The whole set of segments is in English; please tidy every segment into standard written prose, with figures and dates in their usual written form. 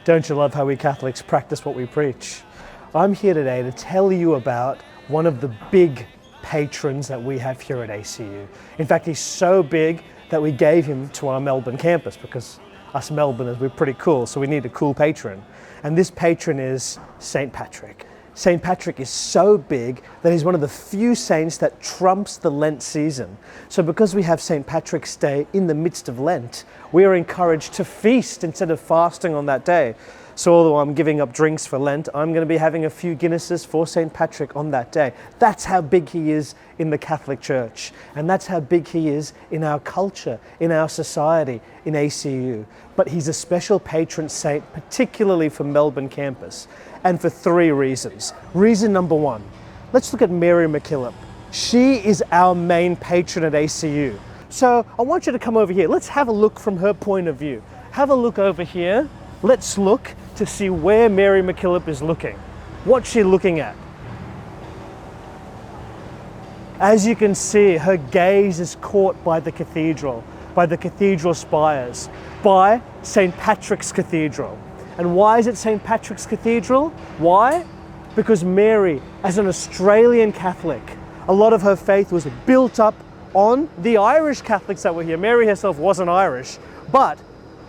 Don't you love how we Catholics practice what we preach? I'm here today to tell you about one of the big patrons that we have here at ACU. In fact, he's so big that we gave him to our Melbourne campus because us Melbourners, we're pretty cool, so we need a cool patron. And this patron is St. Patrick. St. Patrick is so big that he's one of the few saints that trumps the Lent season. So because we have St. Patrick's Day in the midst of Lent, we are encouraged to feast instead of fasting on that day. So although I'm giving up drinks for Lent, I'm going to be having a few Guinnesses for St. Patrick on that day. That's how big he is in the Catholic Church. And that's how big he is in our culture, in our society, in ACU. But he's a special patron saint, particularly for Melbourne Campus, and for three reasons. Reason number one, let's look at Mary MacKillop. She is our main patron at ACU. So I want you to come over here. Let's have a look from her point of view. Have a look over here. Let's look to see where Mary MacKillop is looking. What's she looking at? As you can see, her gaze is caught by the cathedral spires, by St. Patrick's Cathedral. And why is it St. Patrick's Cathedral? Why? Because Mary, as an Australian Catholic, a lot of her faith was built up on the Irish Catholics that were here. Mary herself wasn't Irish, but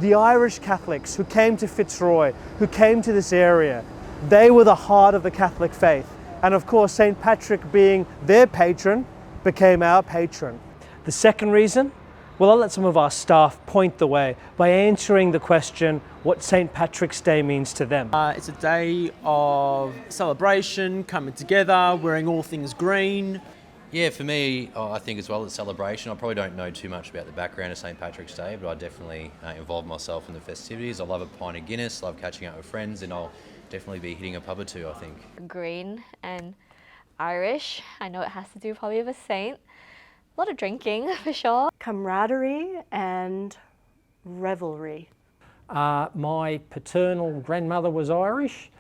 the Irish Catholics who came to Fitzroy, who came to this area, they were the heart of the Catholic faith. And of course, St. Patrick, being their patron, became our patron. The second reason? Well, I'll let some of our staff point the way by answering the question, what St. Patrick's Day means to them. It's a day of celebration, coming together, wearing all things green. Yeah, for me, I think as well, it's celebration. I probably don't know too much about the background of St. Patrick's Day, but I definitely involve myself in the festivities. I love a pint of Guinness, love catching up with friends, and I'll definitely be hitting a pub or two, I think. Green and Irish. I know it has to do probably with a saint. A lot of drinking, for sure. Camaraderie and revelry. My paternal grandmother was Irish,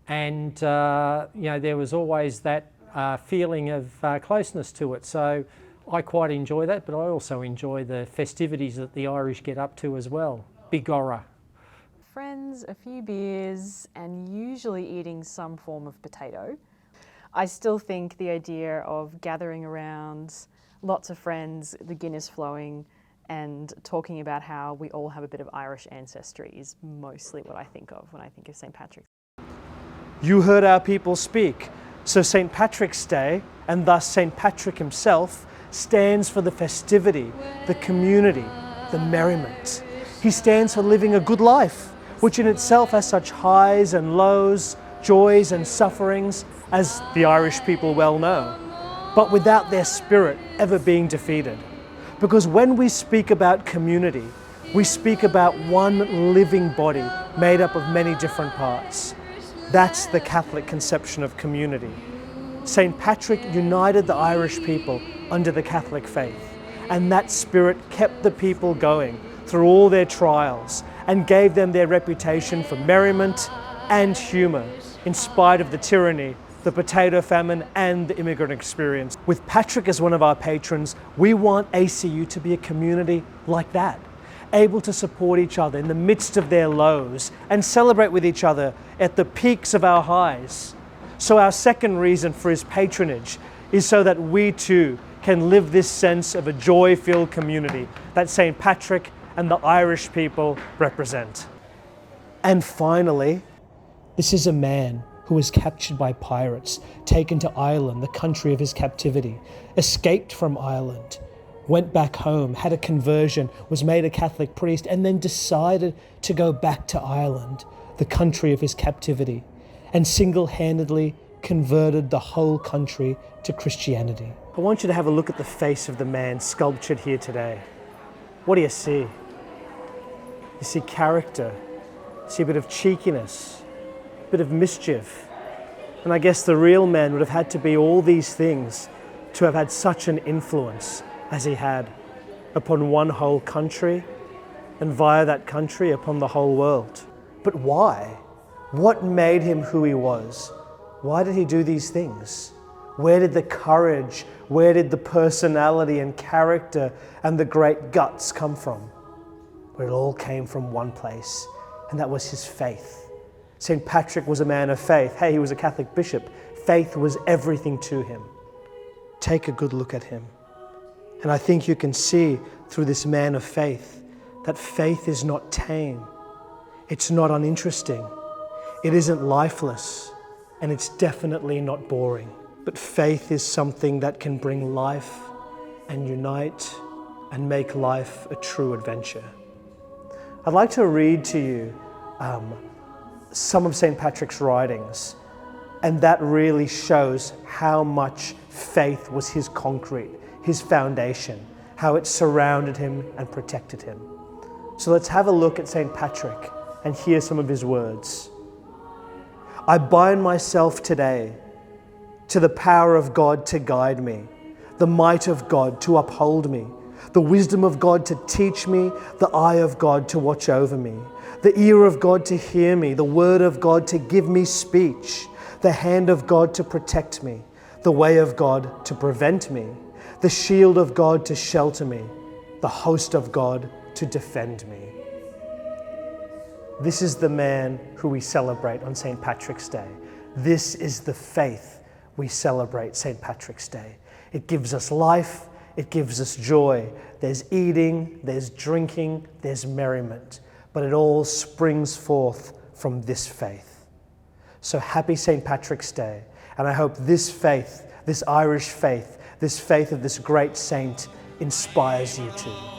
and there was always that feeling of closeness to it. So I quite enjoy that, but I also enjoy the festivities that the Irish get up to as well. Bigorra. Friends, a few beers, and usually eating some form of potato. I still think the idea of gathering around, lots of friends, the Guinness flowing, and talking about how we all have a bit of Irish ancestry is mostly what I think of when I think of St. Patrick's. You heard our people speak. So St. Patrick's Day, and thus St. Patrick himself, stands for the festivity, the community, the merriment. He stands for living a good life, which in itself has such highs and lows, joys and sufferings, as the Irish people well know, but without their spirit ever being defeated. Because when we speak about community, we speak about one living body made up of many different parts. That's the Catholic conception of community. St. Patrick united the Irish people under the Catholic faith, and that spirit kept the people going through all their trials and gave them their reputation for merriment and humour, in spite of the tyranny, the potato famine and the immigrant experience. With Patrick as one of our patrons, we want ACU to be a community like that, able to support each other in the midst of their lows and celebrate with each other at the peaks of our highs. So our second reason for his patronage is so that we too can live this sense of a joy-filled community that St. Patrick and the Irish people represent. And finally, this is a man who was captured by pirates, taken to Ireland, the country of his captivity, escaped from Ireland, went back home, had a conversion, was made a Catholic priest, and then decided to go back to Ireland, the country of his captivity, and single-handedly converted the whole country to Christianity. I want you to have a look at the face of the man sculptured here today. What do you see? You see character, you see a bit of cheekiness, a bit of mischief. And I guess the real man would have had to be all these things to have had such an influence as he had upon one whole country, and via that country upon the whole world. But why? What made him who he was? Why did he do these things? Where did the courage, where did the personality and character and the great guts come from? But it all came from one place, and that was his faith. St. Patrick was a man of faith. Hey, he was a Catholic bishop. Faith was everything to him. Take a good look at him. And I think you can see through this man of faith that faith is not tame. It's not uninteresting. It isn't lifeless. And it's definitely not boring. But faith is something that can bring life and unite and make life a true adventure. I'd like to read to you some of St. Patrick's writings, and that really shows how much faith was his concrete, his foundation, how it surrounded him and protected him. So let's have a look at St. Patrick and hear some of his words. I bind myself today to the power of God to guide me, the might of God to uphold me, the wisdom of God to teach me, the eye of God to watch over me, the ear of God to hear me, the word of God to give me speech, the hand of God to protect me, the way of God to prevent me, the shield of God to shelter me, the host of God to defend me. This is the man who we celebrate on St. Patrick's Day. This is the faith we celebrate St. Patrick's Day. It gives us life, it gives us joy. There's eating, there's drinking, there's merriment, but it all springs forth from this faith. So happy St. Patrick's Day, and I hope this faith, this Irish faith, this faith of this great saint inspires you too.